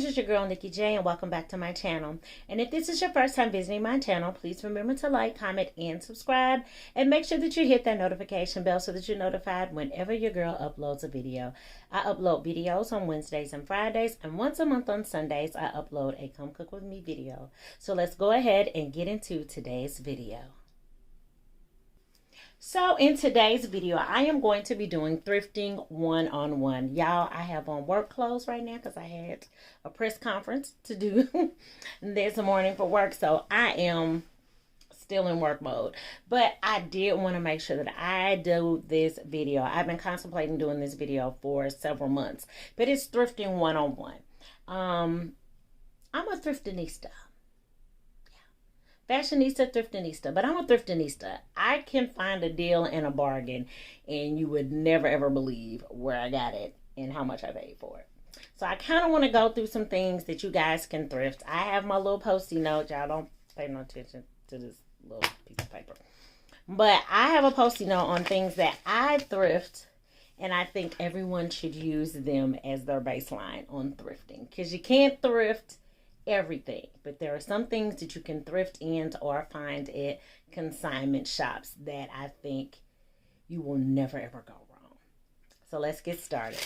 this is your girl Niki J, and welcome back to my channel. And if this is your first time visiting my channel, please remember to like, comment, and subscribe, and make sure that you hit that notification bell so that you're notified whenever your girl uploads a video. I upload videos on Wednesdays and Fridays, and once a month on Sundays I upload a Come Cook With Me video. So let's go ahead and get into today's video. So in today's video, I am going to be doing thrifting one-on-one. Y'all, I have on work clothes right now because I had a press conference to do this morning for work. So I am still in work mode. But I did want to make sure that I do this video. I've been contemplating doing this video for several months. But it's thrifting one-on-one. I'm a thriftanista. Fashionista, thriftanista, but I'm a thriftanista. I can find a deal and a bargain, and you would never ever believe where I got it and how much I paid for it. So I kind of want to go through some things that you guys can thrift. I have my little Post-it note. Y'all don't pay no attention to this little piece of paper. But I have a Post-it note on things that I thrift, and I think everyone should use them as their baseline on thrifting. Because you can't thrift everything, but there are some things that you can thrift in or find at consignment shops that I think you will never ever go wrong. So let's get started.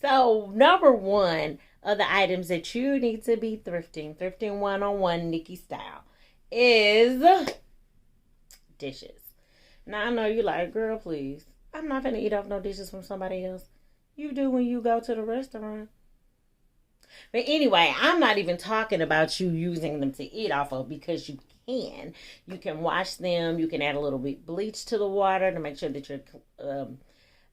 So number one of the items that you need to be thrifting one-on-one Niki style, is dishes. Now I know you're like, girl, please, I'm not gonna eat off no dishes from somebody else. You do when you go to the restaurant. But anyway, I'm not even talking about you using them to eat off of, because you can. You can wash them. You can add a little bit bleach to the water to make sure that you're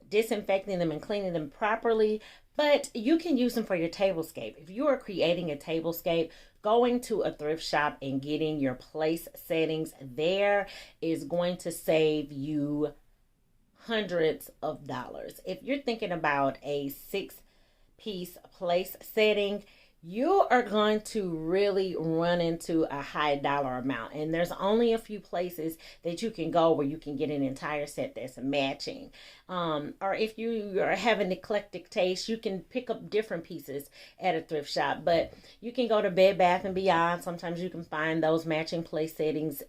disinfecting them and cleaning them properly. But you can use them for your tablescape. If you are creating a tablescape, going to a thrift shop and getting your place settings there is going to save you hundreds of dollars. If you're thinking about a 6-piece place setting, you are going to really run into a high dollar amount, and there's only a few places that you can go where you can get an entire set that's matching. Or if you have an eclectic taste, you can pick up different pieces at a thrift shop. But you can go to Bed Bath and Beyond. Sometimes you can find those matching place settings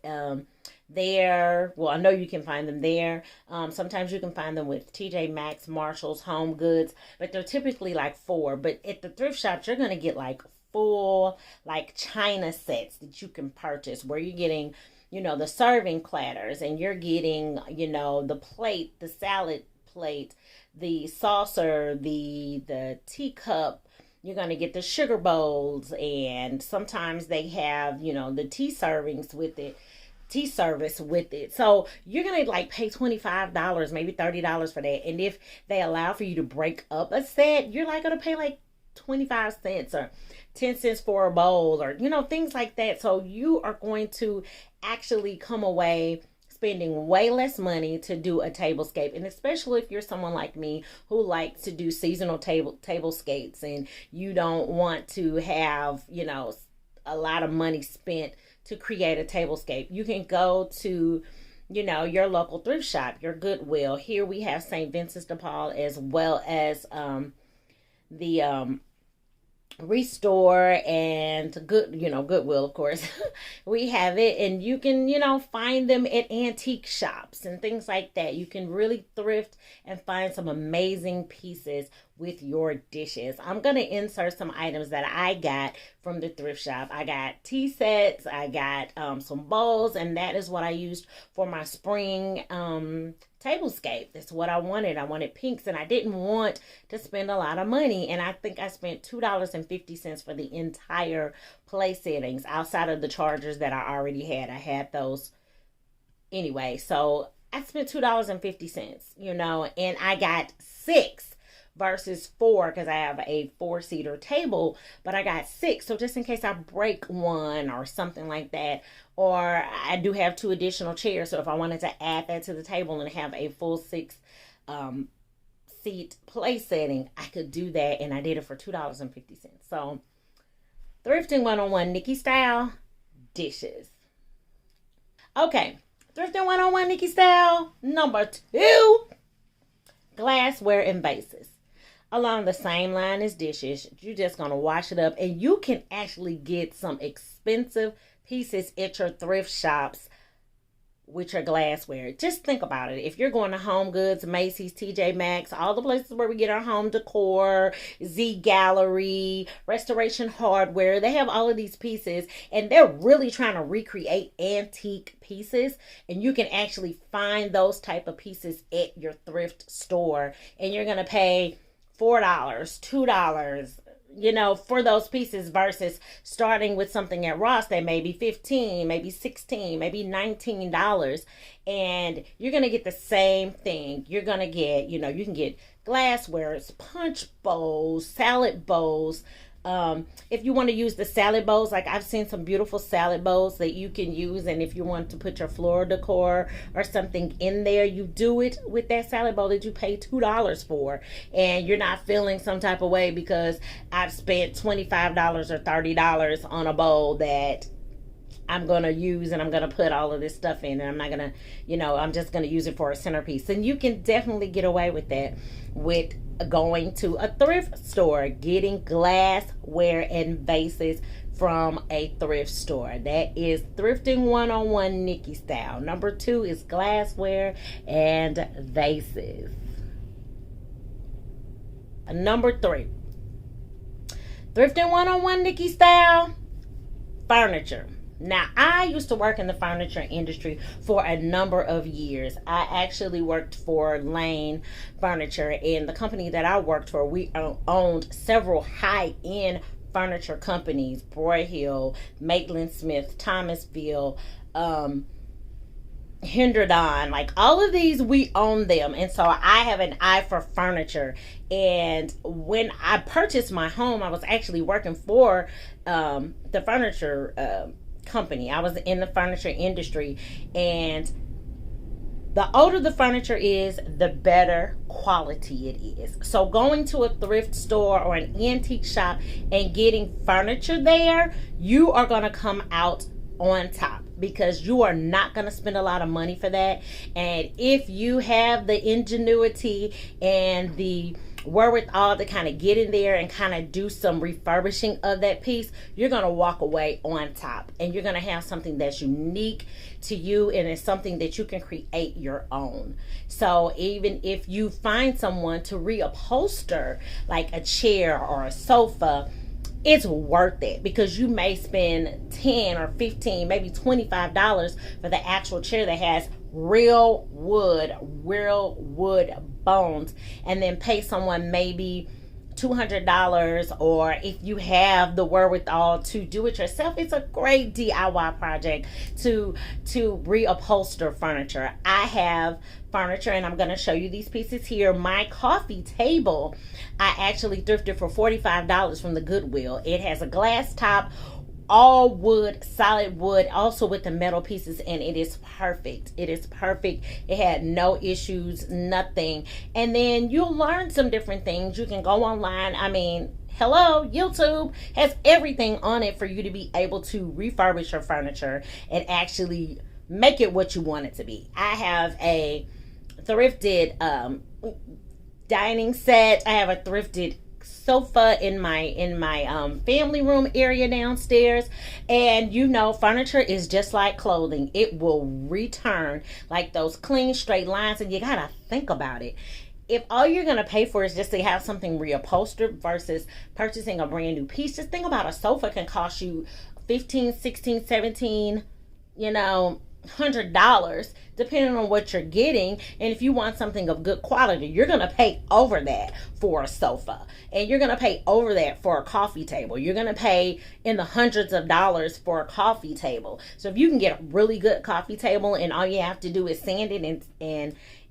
there. Well, I know you can find them there. Sometimes you can find them with TJ Maxx, Marshalls, Home Goods, but they're typically like 4. But at the thrift shops, you're going to get like full like china sets that you can purchase, where you're getting, you know, the serving platters, and you're getting, you know, the plate, the salad plate, the saucer, the teacup. You're going to get the sugar bowls, and sometimes they have, you know, the tea servings with it. Tea service with it. So you're gonna like pay $25, maybe $30 for that. And if they allow for you to break up a set, you're like gonna pay like 25 cents or 10 cents for a bowl, or, you know, things like that. So you are going to actually come away spending way less money to do a tablescape. And especially if you're someone like me who likes to do seasonal tablescapes, and you don't want to have, you know, a lot of money spent to create a tablescape. You can go to, you know, your local thrift shop, your Goodwill. Here we have St. Vincent de Paul, as well as the Restore and Goodwill, of course. We have it, and you can, you know, find them at antique shops and things like that. You can really thrift and find some amazing pieces with your dishes. I'm going to insert some items that I got from the thrift shop. I got tea sets, I got some bowls, and that is what I used for my spring tablescape. That's what I wanted. I wanted pinks, and I didn't want to spend a lot of money, and I think I spent $2.50 for the entire place settings, outside of the chargers that I already had. I had those anyway, so I spent $2.50, you know, and I got 6 versus 4, because I have a 4-seater table, but I got 6. So just in case I break one or something like that, or I do have 2 additional chairs. So if I wanted to add that to the table and have a full 6 seat place setting, I could do that. And I did it for $2.50. So thrifting one-on-one Niki style, dishes. Okay, thrifting one-on-one Niki style number 2, glassware and vases. along the same line as dishes. You're just going to wash it up, and you can actually get some expensive pieces at your thrift shops with your glassware. Just think about it. If you're going to Home Goods, Macy's, TJ Maxx, all the places where we get our home decor, Z Gallery, Restoration Hardware, they have all of these pieces, and they're really trying to recreate antique pieces, and you can actually find those type of pieces at your thrift store, and you're going to pay $4, $2, for those pieces, versus starting with something at Ross that may be $15, maybe $16, maybe $19, and you're going to get the same thing. You're going to get, you can get glassware, punch bowls, salad bowls. If you want to use the salad bowls, like I've seen some beautiful salad bowls that you can use, and if you want to put your floral decor or something in there, you do it with that salad bowl that you pay $2 for, and you're not feeling some type of way because I've spent $25 or $30 on a bowl that I'm going to use, and I'm going to put all of this stuff in, and I'm not going to, I'm just going to use it for a centerpiece. And you can definitely get away with that with going to a thrift store, getting glassware and vases from a thrift store. That is Thrifting 101 Niki style. Number 2 is glassware and vases. Number 3, Thrifting 101 Niki style, furniture. Now, I used to work in the furniture industry for a number of years. I actually worked for Lane Furniture, and the company that I worked for, we owned several high-end furniture companies: Broyhill, Maitland Smith, Thomasville, Henderdon, like all of these, we own them. And so I have an eye for furniture. And when I purchased my home, I was actually working for the furniture company. I was in the furniture industry, and the older the furniture is, the better quality it is. So going to a thrift store or an antique shop and getting furniture there, you are going to come out on top, because you are not going to spend a lot of money for that. And if you have the ingenuity and the wherewithal to kind of get in there and kind of do some refurbishing of that piece, you're going to walk away on top, and you're going to have something that's unique to you, and it's something that you can create your own. So even if you find someone to reupholster like a chair or a sofa, it's worth it, because you may spend $10 or $15, maybe $25 for the actual chair that has real wood bones, and then pay someone maybe $200, or if you have the wherewithal to do it yourself, it's a great DIY project to reupholster furniture. I have furniture, and I'm going to show you these pieces here. My coffee table, I actually thrifted for $45 from the Goodwill. It has a glass top, all wood, solid wood, also with the metal pieces, and it is perfect. It is perfect. It had no issues, nothing. And then you'll learn some different things. You can go online. I mean, hello, YouTube has everything on it for you to be able to refurbish your furniture and actually make it what you want it to be. I have a thrifted dining set. I have a thrifted sofa in my family room area downstairs. And furniture is just like clothing. It will return like those clean straight lines, and you gotta think about it. If all you're gonna pay for is just to have something reupholstered versus purchasing a brand new piece, just think about a sofa can cost you $15, $16, $17, $100, depending on what you're getting. And if you want something of good quality, you're gonna pay over that for a sofa, and you're gonna pay over that for a coffee table. You're gonna pay in the hundreds of dollars for a coffee table. So if you can get a really good coffee table, and all you have to do is sand it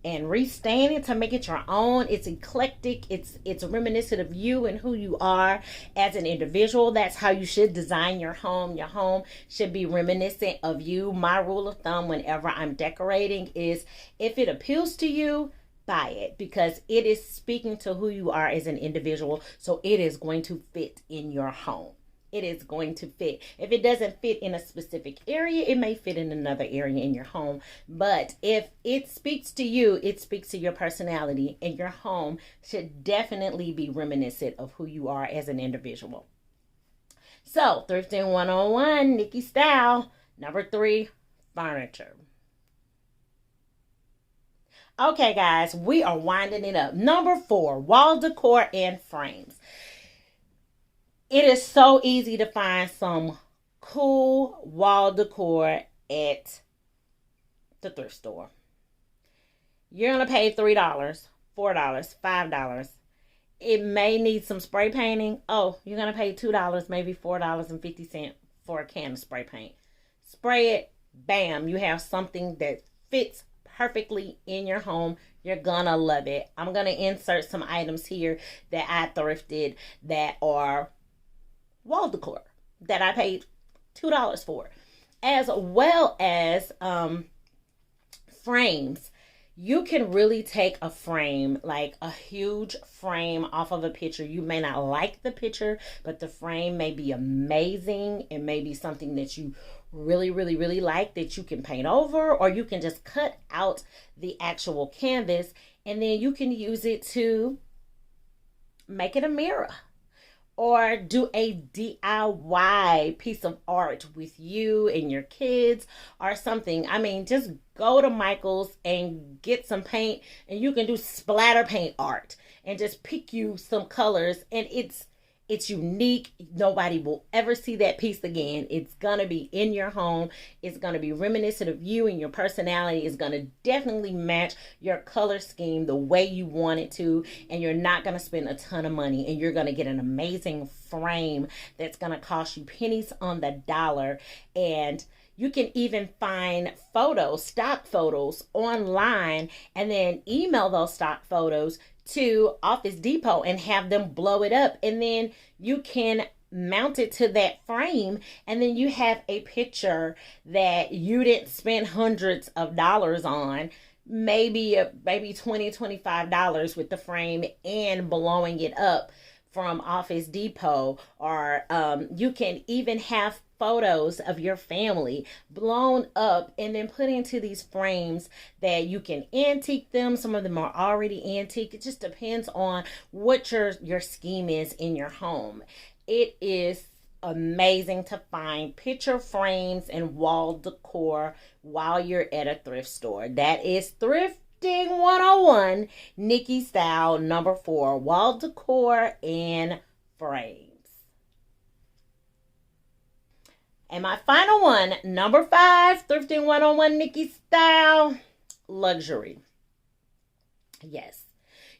and restain it to make it your own. It's eclectic. It's reminiscent of you and who you are as an individual. That's how you should design your home. Your home should be reminiscent of you. My rule of thumb whenever I'm decorating is, if it appeals to you, buy it, because it is speaking to who you are as an individual. So it is going to fit in your home. it is going to fit. If it doesn't fit in a specific area, it may fit in another area in your home. But if it speaks to you, it speaks to your personality, and your home should definitely be reminiscent of who you are as an individual. So, Thrifting 101, Niki style. Number 3, furniture. Okay, guys, we are winding it up. Number 4, wall decor and frames. It is so easy to find some cool wall decor at the thrift store. You're going to pay $3, $4, $5. It may need some spray painting. Oh, you're going to pay $2, maybe $4.50 for a can of spray paint. Spray it, bam, you have something that fits perfectly in your home. You're gonna love it. I'm gonna insert some items here that I thrifted that are wall decor that I paid $2 for, as well as frames. You can really take a frame, like a huge frame, off of a picture. You may not like the picture, but the frame may be amazing. It may be something that you really, really, really like that you can paint over, or you can just cut out the actual canvas and then you can use it to make it a mirror, or do a DIY piece of art with you and your kids or something. I mean, just go to Michael's and get some paint, and you can do splatter paint art and just pick you some colors, and it's unique. Nobody will ever see that piece again. It's gonna be in your home. It's gonna be reminiscent of you, and your personality is gonna definitely match your color scheme the way you want it to, and you're not gonna spend a ton of money, and you're gonna get an amazing frame that's gonna cost you pennies on the dollar. And you can even find photos, stock photos online, and then email those stock photos to Office Depot and have them blow it up, and then you can mount it to that frame, and then you have a picture that you didn't spend hundreds of dollars on, maybe $20, $25 with the frame and blowing it up from Office Depot. Or you can even have photos of your family blown up and then put into these frames that you can antique them. Some of them are already antique. It just depends on what your scheme is in your home. It is amazing to find picture frames and wall decor while you're at a thrift store. That is Thrifting 101, Niki style, number 4, wall decor and frames. And my final one, number 5, Thrifting 101, Niki style, luxury. Yes,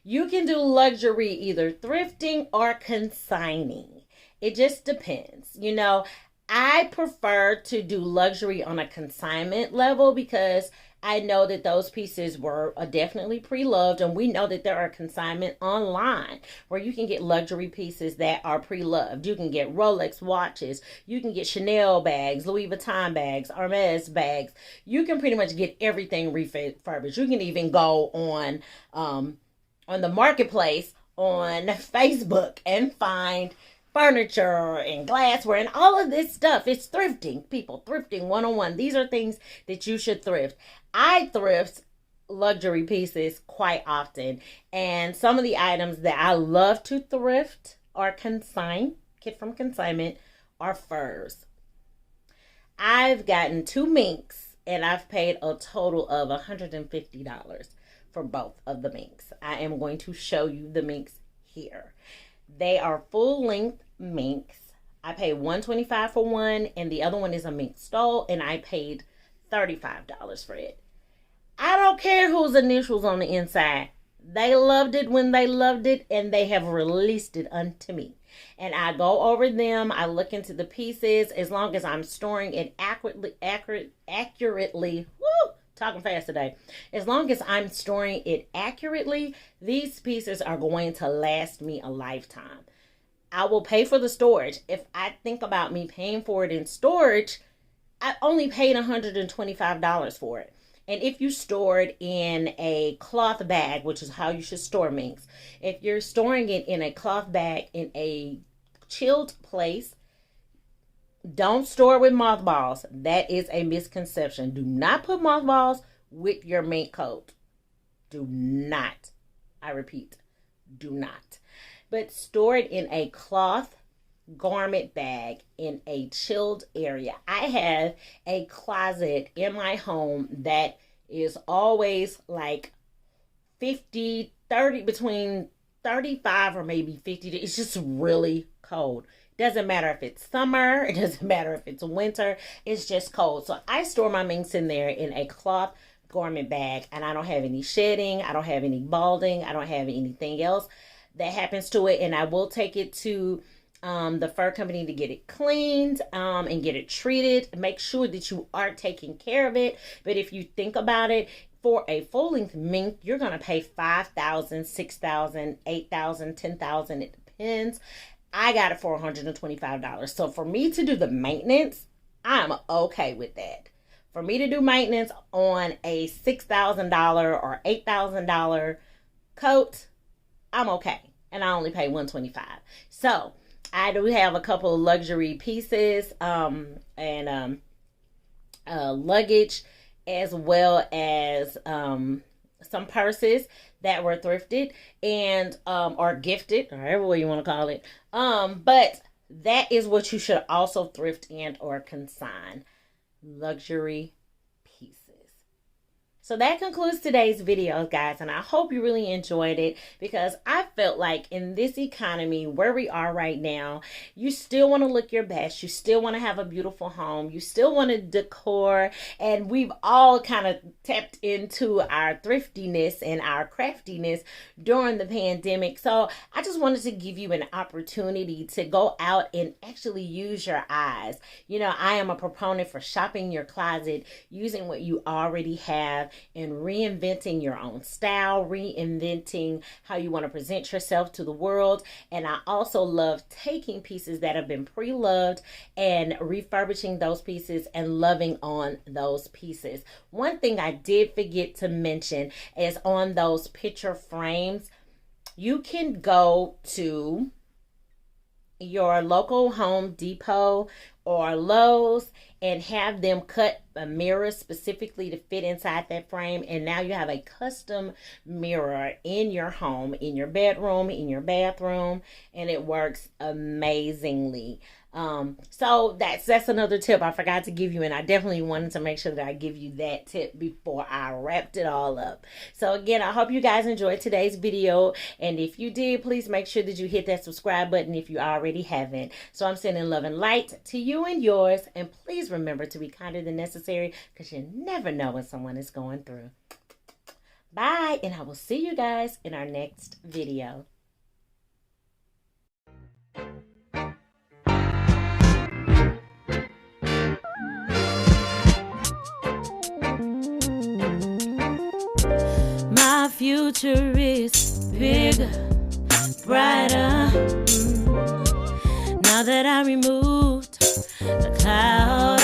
you can do luxury either thrifting or consigning. It just depends. You know, I prefer to do luxury on a consignment level because I know that those pieces were definitely pre-loved, and we know that there are consignment online where you can get luxury pieces that are pre-loved. You can get Rolex watches, you can get Chanel bags, Louis Vuitton bags, Hermes bags. You can pretty much get everything refurbished. You can even go on the marketplace on Facebook and find furniture and glassware and all of this stuff. It's thrifting, people. Thrifting 101. These are things that you should thrift. I thrift luxury pieces quite often, and some of the items that I love to thrift or get from consignment are furs. I've gotten 2 minks, and I've paid a total of $150 for both of the minks. I am going to show you the minks here. They are full length minks. I paid $125 for one, and the other one is a mink stole, and I paid $35 for it. I don't care whose initials on the inside. They loved it when they loved it, and they have released it unto me. And I go over them. I look into the pieces. As long as I'm storing it accurately. Woo! Talking fast today. As long as I'm storing it accurately, these pieces are going to last me a lifetime. I will pay for the storage. If I think about me paying for it in storage, I only paid $125 for it. And if you store it in a cloth bag, which is how you should store minks, if you're storing it in a cloth bag in a chilled place, Don't store it with mothballs. That is a misconception. Do not put mothballs with your mink coat. Do not. I repeat, do not. But store it in a cloth garment bag in a chilled area. I have a closet in my home that is always like 50, 30, between 35 or maybe 50. It's just really cold. Doesn't matter if it's summer. It doesn't matter if it's winter. It's just cold. So I store my minks in there in a cloth garment bag, and I don't have any shedding. I don't have any balding. I don't have anything else that happens to it. And I will take it to the fur company to get it cleaned and get it treated. Make sure that you are taking care of it. But if you think about it, for a full-length mink, you're going to pay $5,000, $6,000, $8,000, $10,000. It depends. I got it for $125. So for me to do the maintenance, I'm okay with that. For me to do maintenance on a $6,000 or $8,000 coat, I'm okay. And I only pay $125. So I do have a couple of luxury pieces and luggage, as well as some purses that were thrifted and or gifted, or however way you want to call it. But that is what you should also thrift and or consign. Luxury pieces. So that concludes today's video, guys, and I hope you really enjoyed it, because I felt like in this economy where we are right now, you still want to look your best. You still want to have a beautiful home. You still want to decor, and we've all kind of tapped into our thriftiness and our craftiness during the pandemic. So I just wanted to give you an opportunity to go out and actually use your eyes. You know, I am a proponent for shopping your closet, using what you already have, and reinventing your own style, reinventing how you want to present yourself to the world. And I also love taking pieces that have been pre-loved and refurbishing those pieces and loving on those pieces. One thing I did forget to mention is on those picture frames, you can go to your local Home Depot or Lowe's and have them cut a mirror specifically to fit inside that frame, and now you have a custom mirror in your home, in your bedroom, in your bathroom, and it works amazingly. So that's another tip I forgot to give you, and I definitely wanted to make sure that I give you that tip before I wrapped it all up. So again, I hope you guys enjoyed today's video, and if you did, please make sure that you hit that subscribe button if you already haven't. So I'm sending love and light to you and yours, and please remember to be kinder than necessary, because you never know what someone is going through. Bye, and I will see you guys in our next video. My future is bigger, brighter. Now that I removed the cloud